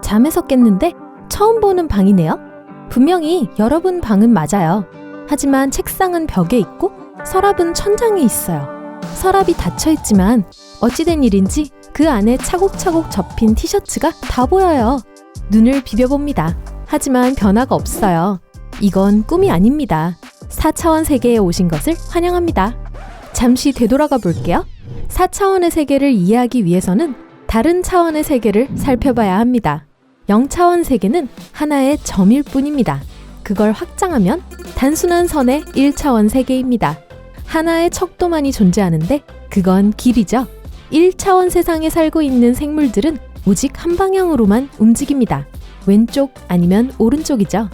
잠에서 깼는데 처음 보는 방이네요. 분명히 여러분 방은 맞아요. 하지만 책상은 벽에 있고 서랍은 천장에 있어요. 서랍이 닫혀있지만 어찌된 일인지 그 안에 차곡차곡 접힌 티셔츠가 다 보여요. 눈을 비벼봅니다. 하지만 변화가 없어요. 이건 꿈이 아닙니다. 4차원 세계에 오신 것을 환영합니다. 잠시 되돌아가 볼게요. 4차원의 세계를 이해하기 위해서는 다른 차원의 세계를 살펴봐야 합니다. 0차원 세계는 하나의 점일 뿐입니다. 그걸 확장하면 단순한 선의 1차원 세계입니다. 하나의 척도만이 존재하는데 그건 길이죠. 1차원 세상에 살고 있는 생물들은 오직 한 방향으로만 움직입니다. 왼쪽 아니면 오른쪽이죠.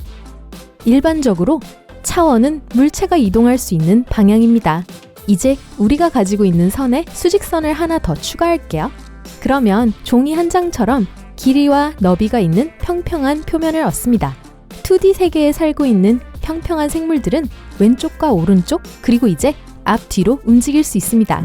일반적으로 차원은 물체가 이동할 수 있는 방향입니다. 이제 우리가 가지고 있는 선에 수직선을 하나 더 추가할게요. 그러면 종이 한 장처럼 길이와 너비가 있는 평평한 표면을 얻습니다. 2D 세계에 살고 있는 평평한 생물들은 왼쪽과 오른쪽 그리고 이제 앞뒤로 움직일 수 있습니다.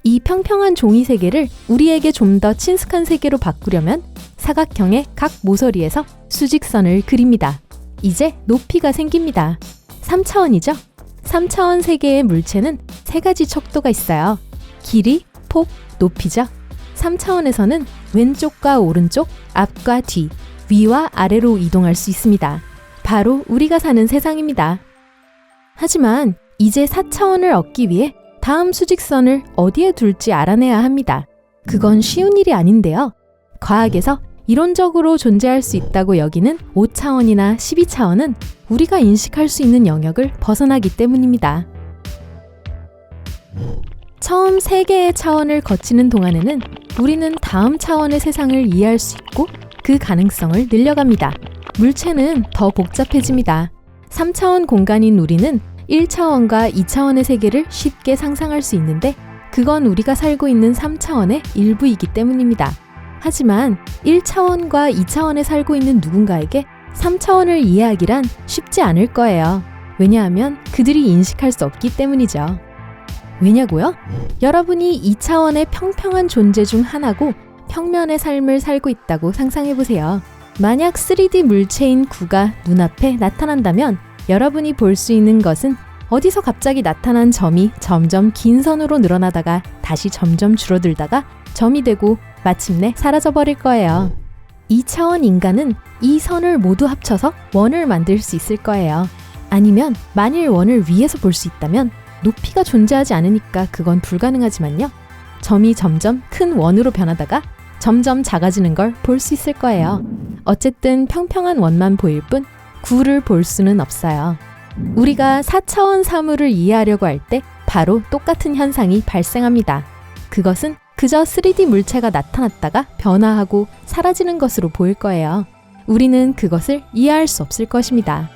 이 평평한 종이 세계를 우리에게 좀 더 친숙한 세계로 바꾸려면 사각형의 각 모서리에서 수직선을 그립니다. 이제 높이가 생깁니다. 3차원이죠? 3차원 세계의 물체는 3가지 척도가 있어요. 길이, 폭, 높이죠. 3차원에서는 왼쪽과 오른쪽, 앞과 뒤, 위와 아래로 이동할 수 있습니다. 바로 우리가 사는 세상입니다. 하지만 이제 4차원을 얻기 위해 다음 수직선을 어디에 둘지 알아내야 합니다. 그건 쉬운 일이 아닌데요. 과학에서 이론적으로 존재할 수 있다고 여기는 5차원이나 12차원은 우리가 인식할 수 있는 영역을 벗어나기 때문입니다. 처음 3개의 차원을 거치는 동안에는 우리는 다음 차원의 세상을 이해할 수 있고 그 가능성을 늘려갑니다. 물체는 더 복잡해집니다. 3차원 공간인 우리는 1차원과 2차원의 세계를 쉽게 상상할 수 있는데 그건 우리가 살고 있는 3차원의 일부이기 때문입니다. 하지만 1차원과 2차원에 살고 있는 누군가에게 3차원을 이해하기란 쉽지 않을 거예요. 왜냐하면 그들이 인식할 수 없기 때문이죠. 왜냐고요? 여러분이 2차원의 평평한 존재 중 하나고 평면의 삶을 살고 있다고 상상해보세요. 만약 3D 물체인 구가 눈앞에 나타난다면 여러분이 볼 수 있는 것은 어디서 갑자기 나타난 점이 점점 긴 선으로 늘어나다가 다시 점점 줄어들다가 점이 되고 마침내 사라져버릴 거예요. 2차원 인간은 이 선을 모두 합쳐서 원을 만들 수 있을 거예요. 아니면 만일 원을 위에서 볼 수 있다면 높이가 존재하지 않으니까 그건 불가능하지만요. 점이 점점 큰 원으로 변하다가 점점 작아지는 걸 볼 수 있을 거예요. 어쨌든 평평한 원만 보일 뿐 구를 볼 수는 없어요. 우리가 4차원 사물을 이해하려고 할 때 바로 똑같은 현상이 발생합니다. 그것은 그저 3D 물체가 나타났다가 변화하고 사라지는 것으로 보일 거예요. 우리는 그것을 이해할 수 없을 것입니다.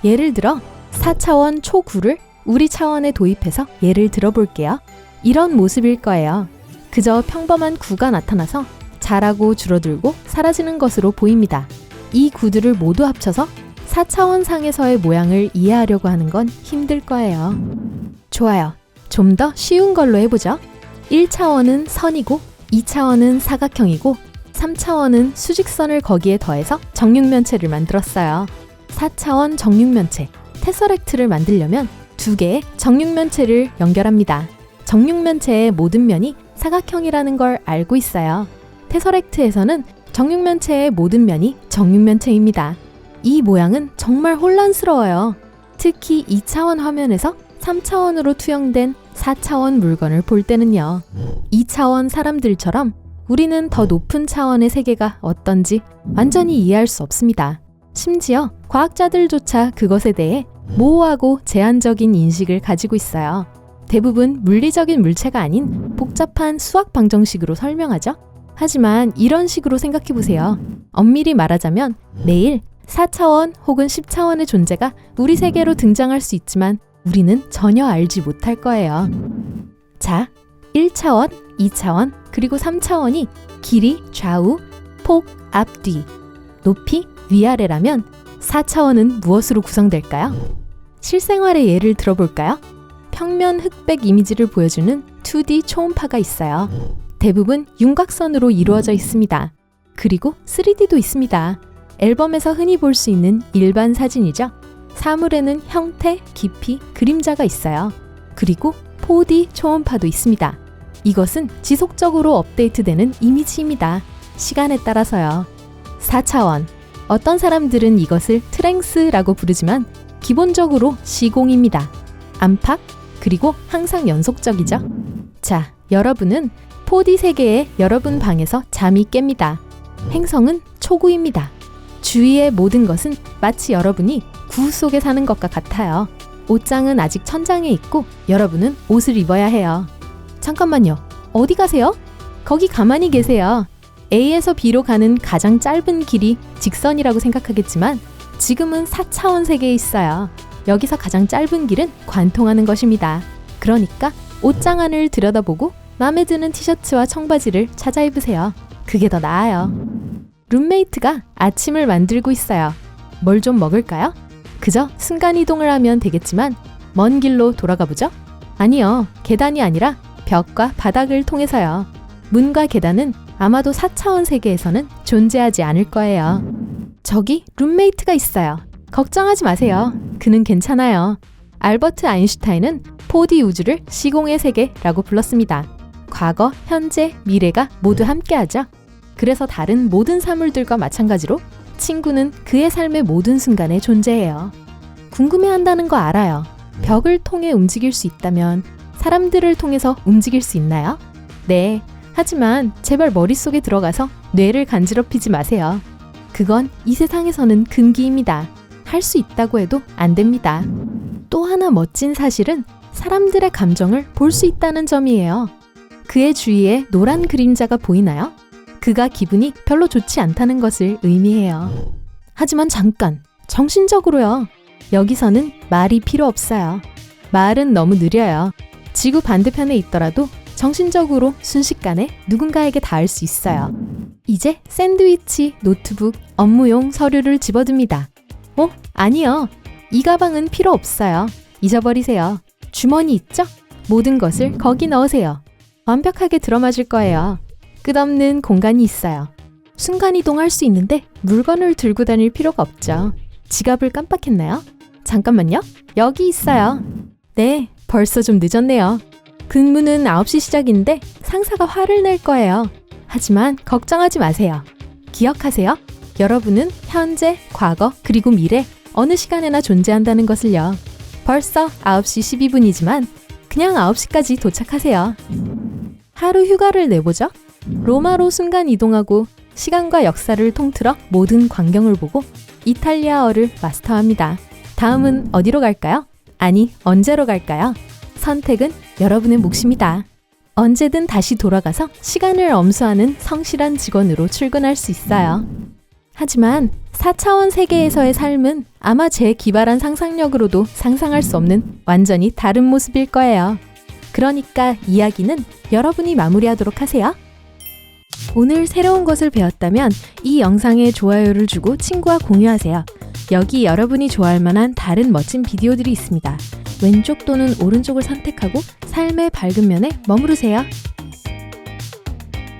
예를 들어 4차원 초구를 우리 차원에 도입해서 예를 들어볼게요. 이런 모습일 거예요. 그저 평범한 구가 나타나서 자라고 줄어들고 사라지는 것으로 보입니다. 이 구들을 모두 합쳐서 4차원 상에서의 모양을 이해하려고 하는 건 힘들 거예요. 좋아요. 좀 더 쉬운 걸로 해보죠. 1차원은 선이고 2차원은 사각형이고 3차원은 수직선을 거기에 더해서 정육면체를 만들었어요. 4차원 정육면체, 테서렉트를 만들려면 2개의 정육면체를 연결합니다. 정육면체의 모든 면이 사각형이라는 걸 알고 있어요. 테서렉트에서는 정육면체의 모든 면이 정육면체입니다. 이 모양은 정말 혼란스러워요. 특히 2차원 화면에서 3차원으로 투영된 4차원 물건을 볼 때는요. 2차원 사람들처럼 우리는 더 높은 차원의 세계가 어떤지 완전히 이해할 수 없습니다. 심지어 과학자들조차 그것에 대해 모호하고 제한적인 인식을 가지고 있어요. 대부분 물리적인 물체가 아닌 복잡한 수학 방정식으로 설명하죠. 하지만 이런 식으로 생각해보세요. 엄밀히 말하자면 매일 4차원 혹은 10차원의 존재가 우리 세계로 등장할 수 있지만 우리는 전혀 알지 못할 거예요. 자, 1차원, 2차원, 그리고 3차원이 길이, 좌우, 폭, 앞, 뒤, 높이, 위아래라면 4차원은 무엇으로 구성될까요? 실생활의 예를 들어볼까요? 평면 흑백 이미지를 보여주는 2D 초음파가 있어요. 대부분 윤곽선으로 이루어져 있습니다. 그리고 3D도 있습니다. 앨범에서 흔히 볼 수 있는 일반 사진이죠. 사물에는 형태, 깊이, 그림자가 있어요. 그리고 4D 초음파도 있습니다. 이것은 지속적으로 업데이트되는 이미지입니다. 시간에 따라서요. 4차원. 어떤 사람들은 이것을 트랭스라고 부르지만 기본적으로 시공입니다. 안팎, 그리고 항상 연속적이죠. 자, 여러분은 4D 세계에 여러분 방에서 잠이 깹니다. 행성은 초구입니다. 주위의 모든 것은 마치 여러분이 구 속에 사는 것과 같아요. 옷장은 아직 천장에 있고 여러분은 옷을 입어야 해요. 잠깐만요. 어디 가세요? 거기 가만히 계세요. A에서 B로 가는 가장 짧은 길이 직선이라고 생각하겠지만 지금은 4차원 세계에 있어요. 여기서 가장 짧은 길은 관통하는 것입니다. 그러니까 옷장 안을 들여다보고 마음에 드는 티셔츠와 청바지를 찾아 입으세요. 그게 더 나아요. 룸메이트가 아침을 만들고 있어요. 뭘 좀 먹을까요? 그저 순간이동을 하면 되겠지만 먼 길로 돌아가 보죠? 아니요. 계단이 아니라 벽과 바닥을 통해서요. 문과 계단은 아마도 4차원 세계에서는 존재하지 않을 거예요. 저기 룸메이트가 있어요. 걱정하지 마세요. 그는 괜찮아요. 알버트 아인슈타인은 4D 우주를 시공의 세계라고 불렀습니다. 과거, 현재, 미래가 모두 함께하죠. 그래서 다른 모든 사물들과 마찬가지로 친구는 그의 삶의 모든 순간에 존재해요. 궁금해한다는 거 알아요. 벽을 통해 움직일 수 있다면 사람들을 통해서 움직일 수 있나요? 네. 하지만 제발 머릿속에 들어가서 뇌를 간지럽히지 마세요. 그건 이 세상에서는 금기입니다. 할 수 있다고 해도 안 됩니다. 또 하나 멋진 사실은 사람들의 감정을 볼 수 있다는 점이에요. 그의 주위에 노란 그림자가 보이나요? 그가 기분이 별로 좋지 않다는 것을 의미해요. 하지만 잠깐, 정신적으로요. 여기서는 말이 필요 없어요. 말은 너무 느려요. 지구 반대편에 있더라도 정신적으로 순식간에 누군가에게 닿을 수 있어요. 이제 샌드위치, 노트북, 업무용 서류를 집어듭니다. 아니요. 이 가방은 필요 없어요. 잊어버리세요. 주머니 있죠? 모든 것을 거기 넣으세요. 완벽하게 들어맞을 거예요. 끝없는 공간이 있어요. 순간이동할 수 있는데 물건을 들고 다닐 필요가 없죠. 지갑을 깜빡했나요? 잠깐만요. 여기 있어요. 네, 벌써 좀 늦었네요. 근무는 9시 시작인데 상사가 화를 낼 거예요. 하지만 걱정하지 마세요. 기억하세요. 여러분은 현재, 과거, 그리고 미래 어느 시간에나 존재한다는 것을요. 벌써 9시 12분이지만 그냥 9시까지 도착하세요. 하루 휴가를 내보죠. 로마로 순간 이동하고 시간과 역사를 통틀어 모든 광경을 보고 이탈리아어를 마스터합니다. 다음은 어디로 갈까요? 아니, 언제로 갈까요? 선택은 여러분의 몫입니다. 언제든 다시 돌아가서 시간을 엄수하는 성실한 직원으로 출근할 수 있어요. 하지만 4차원 세계에서의 삶은 아마 제 기발한 상상력으로도 상상할 수 없는 완전히 다른 모습일 거예요. 그러니까 이야기는 여러분이 마무리하도록 하세요. 오늘 새로운 것을 배웠다면 이 영상에 좋아요를 주고 친구와 공유하세요. 여기 여러분이 좋아할 만한 다른 멋진 비디오들이 있습니다. 왼쪽 또는 오른쪽을 선택하고 삶의 밝은 면에 머무르세요.